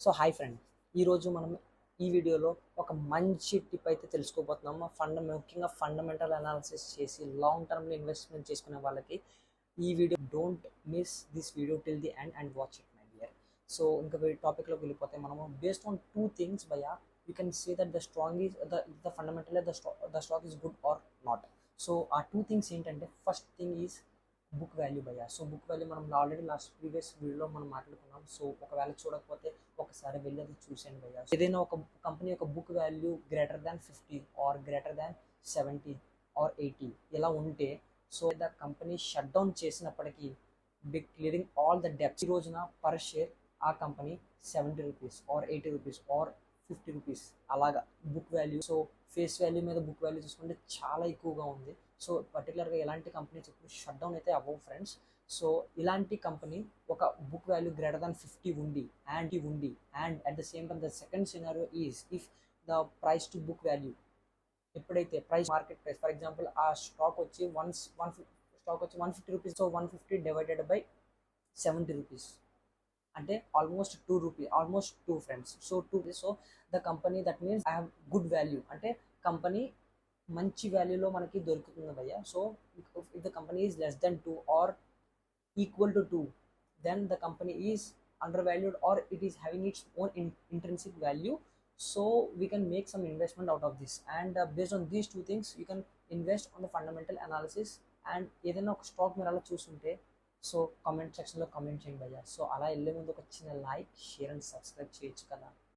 So hi friend, ఈరోజు మనం ఈ వీడియోలో ఒక మంచి టిప్ అయితే తెలుసుకోబోతున్నాము. ముఖ్యంగా ఫండమెంటల్ అనాలిసిస్ చేసి లాంగ్ టర్మ్లో ఇన్వెస్ట్మెంట్ చేసుకునే వాళ్ళకి ఈ video don't miss this video till the end and watch it my dear. So ఇంకా టాపిక్లోకి వెళ్ళిపోతే మనము బేస్డ్ ఆన్ టూ థింగ్స్ భయ్యా you can say that the strong is the fundamental the stock is good or not. So ఆ two things ఏంటంటే first thing is book value భయ్యా. So book value మనం already previous వీడియోలో మనం మాట్లాడుకున్నాం. So ఒకవేళ చూడకపోతే ఒకసారి వెళ్ళి అది చూసాను భయ్యా. ఏదైనా ఒక కంపెనీ యొక్క book value greater than 50 or greater than 70 or 80 ఇలా ఉంటే so the company shut down చేసినప్పటికీ క్లియరింగ్ ఆల్ ద డెప్స్ ఈ రోజున పర్ షేర్ ఆ company 70 rupees or 80 rupees or 50 rupees అలాగా book value. So face value మీద book value చూసుకుంటే చాలా ఎక్కువగా ఉంది. సో పర్టికులర్గా ఎలాంటి కంపెనీస్ ఇప్పుడు షట్ డౌన్ అయితే అవ్వవు ఫ్రెండ్స్. సో ఇలాంటి కంపెనీ ఒక బుక్ వాల్యూ గ్రేటర్ దాన్ 50 ఉంది and at the same time the second scenario is if the price to book value ఎప్పుడైతే మార్కెట్ ప్రైస్ ఫర్ ఎగ్జాంపుల్ ఆ స్టాక్ వచ్చి 150 rupees. So 150 divided by 70 rupees అంటే almost 2 rupee, almost 2 friends. So 2. So the company that means I have good value అంటే company మంచి వాల్యూలో మనకి దొరుకుతుంది భయ్య. So if the company is less than 2 or equal to 2 then the company is under valued or it is having its own intrinsic value. So we can make some investment out of this and based on these two things you can invest on the fundamental analysis. and ఏదైనా ఒక stock మీరు అలా చూస్తుంటే so comment సెక్షన్లో comment చేయండి భయ్యా. So అలా వెళ్ళే ముందు ఒక చిన్న లైక్, షేర్ అండ్ సబ్స్క్రైబ్ చేయొచ్చు కదా.